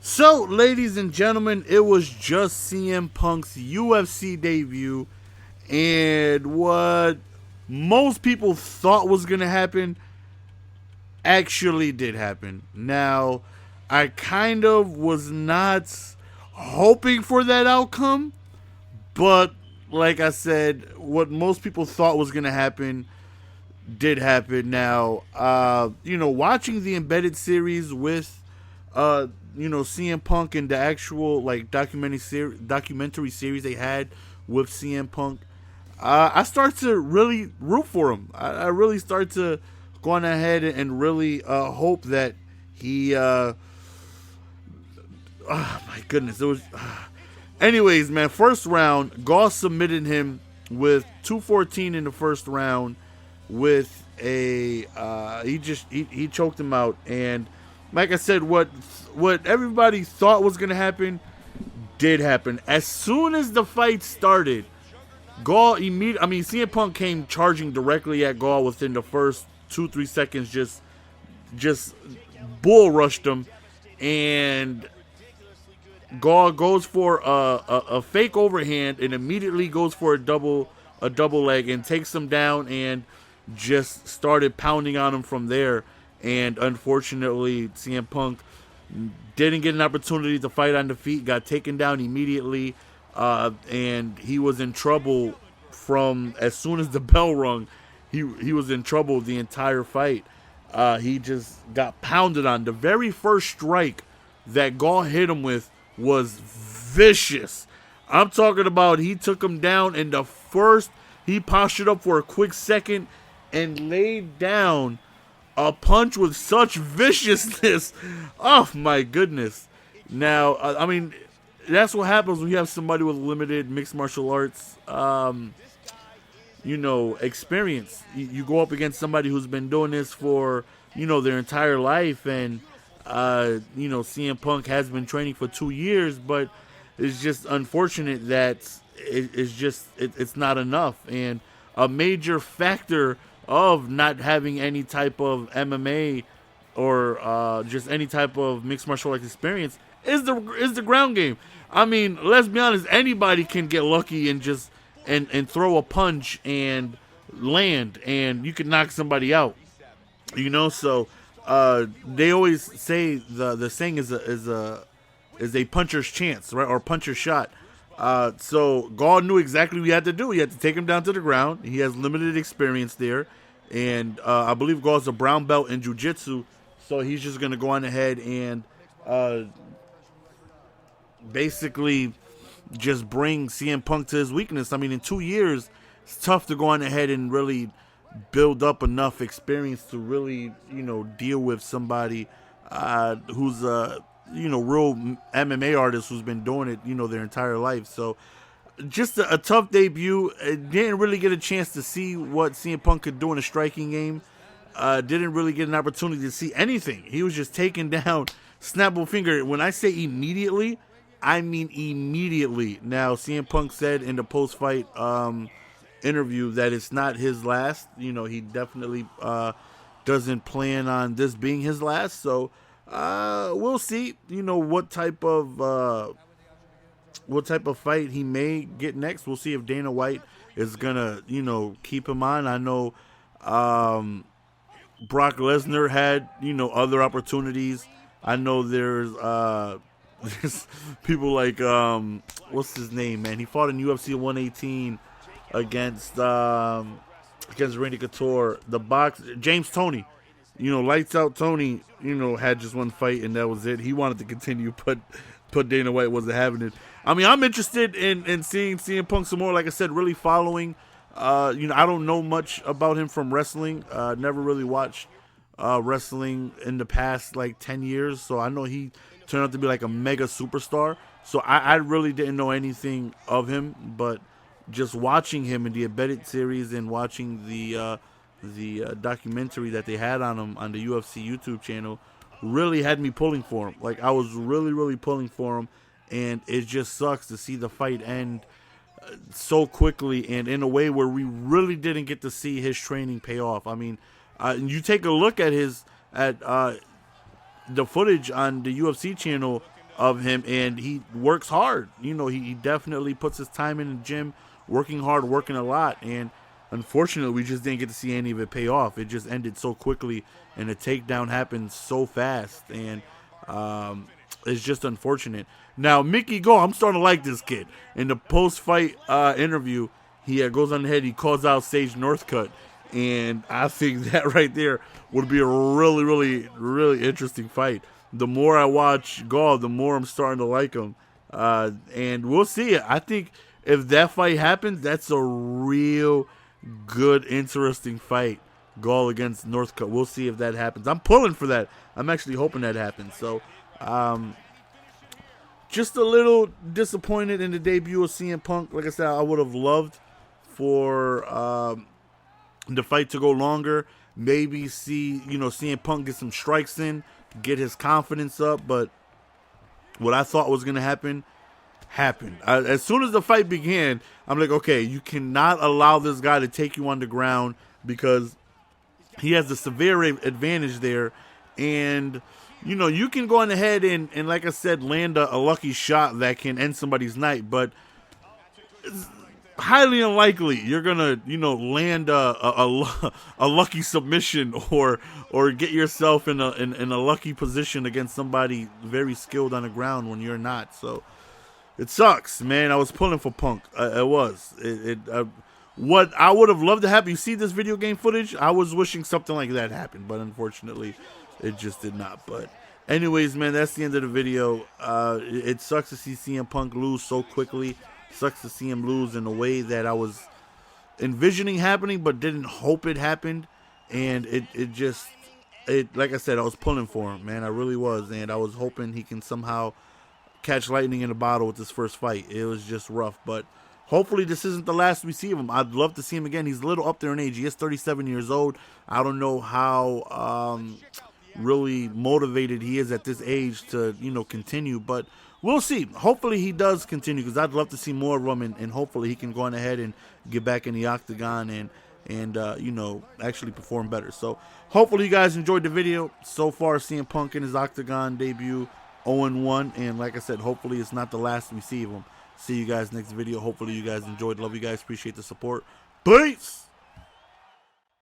So, ladies and gentlemen, it was just CM Punk's UFC debut, and what most people thought was going to happen actually did happen. Now, I kind of was not hoping for that outcome, but like I said, what most people thought was going to happen did happen. Now, watching the embedded series with CM Punk and the actual like documentary series they had with CM Punk, I start to really root for him. I really start to go on ahead and really hope that he. Oh my goodness, it was. Anyways, man, first round, Gall submitted him with 214 in the first round. With a he choked him out, and like I said, what everybody thought was gonna happen did happen. As soon as the fight started, Gall CM Punk came charging directly at Gall within the first 2-3 seconds, just bull rushed him, and Gall goes for a fake overhand and immediately goes for a double leg and takes him down and just started pounding on him from there. And unfortunately, CM Punk didn't get an opportunity to fight on the feet, got taken down immediately, and he was in trouble from as soon as the bell rung. He was in trouble the entire fight. He just got pounded on. The very first strike that Gall hit him with was vicious. I'm talking about he took him down, and he postured up for a quick second and laid down a punch with such viciousness. Oh my goodness. Now, that's what happens when you have somebody with limited mixed martial arts experience. You go up against somebody who's been doing this for their entire life, and CM Punk has been training for 2 years, but it's just unfortunate that it's not enough. And a major factor of not having any type of MMA or just any type of mixed martial arts experience is the ground game. I mean, let's be honest, anybody can get lucky and just and throw a punch and land, and you can knock somebody out. So they always say the saying is a puncher's chance, right, or puncher's shot. So Gall knew exactly what he had to do. He had to take him down to the ground. He has limited experience there, and I believe Gall's a brown belt in jiu-jitsu, so he's just going to go on ahead and basically just bring CM Punk to his weakness. I mean, in 2 years, it's tough to go on ahead and really build up enough experience to really, deal with somebody who's a, real MMA artist who's been doing it, their entire life. So just a tough debut. Didn't really get a chance to see what CM Punk could do in a striking game. Didn't really get an opportunity to see anything. He was just taken down, snap of a finger. When I say immediately, I mean immediately. Now, CM Punk said in the post-fight interview that it's not his last. He definitely doesn't plan on this being his last. So we'll see. What type of fight he may get next. We'll see if Dana White is gonna keep him on. I know Brock Lesnar had other opportunities. I know there's people like what's his name, man? He fought in UFC 118 against Randy Couture. The James Toney, lights out Tony, had just one fight and that was it. He wanted to continue, but Dana White wasn't having it. I mean, I'm interested in seeing CM Punk some more. Like I said, really following. I don't know much about him from wrestling. Never really watched wrestling in the past 10 years. So I know he turned out to be like a mega superstar. So I really didn't know anything of him, but just watching him in the embedded series and watching the documentary that they had on him on the UFC YouTube channel really had me pulling for him. I was really, really pulling for him, and it just sucks to see the fight end so quickly and in a way where we really didn't get to see his training pay off. I mean, you take a look at the footage on the UFC channel of him, and he works hard. You know, he definitely puts his time in the gym, working hard, working a lot, and unfortunately, we just didn't get to see any of it pay off. It just ended so quickly, and the takedown happened so fast, and it's just unfortunate. Now, Mickey Gall, I'm starting to like this kid. In the post-fight interview, he goes on ahead, he calls out Sage Northcutt, and I think that right there would be a really, really, really interesting fight. The more I watch Gall, the more I'm starting to like him. And we'll see. I think if that fight happens, that's a real good, interesting fight. Gall against Northcutt. We'll see if that happens. I'm pulling for that. I'm actually hoping that happens. So, just a little disappointed in the debut of CM Punk. Like I said, I would have loved for the fight to go longer. Maybe see, CM Punk get some strikes in, get his confidence up. But what I thought was going to happen happened. As soon as the fight began, I'm like, okay, you cannot allow this guy to take you on the ground because he has a severe advantage there. And, you can go on ahead and like I said, land a lucky shot that can end somebody's night. But it's highly unlikely you're going to, land a lucky submission or get yourself in a lucky position against somebody very skilled on the ground when you're not. So it sucks, man. I was pulling for Punk. It was. What I would have loved to have, you see this video game footage? I was wishing something like that happened, but unfortunately, it just did not. But anyways, man, that's the end of the video. It sucks to see CM Punk lose so quickly. Sucks to see him lose in a way that I was envisioning happening, but didn't hope it happened. And it like I said, I was pulling for him, man. I really was, and I was hoping he can somehow catch lightning in a bottle with this first fight. It was just rough, but hopefully this isn't the last we see of him. I'd love to see him again. He's a little up there in age. He is 37 years old. I don't know how really motivated he is at this age to, continue, but we'll see. Hopefully he does continue because I'd love to see more of him, and hopefully he can go on ahead and get back in the octagon and actually perform better. So hopefully you guys enjoyed the video. So far, CM Punk in his octagon debut, 0-1, and like I said, hopefully it's not the last we see of him. See you guys next video. Hopefully you guys enjoyed. Love you guys. Appreciate the support. Peace!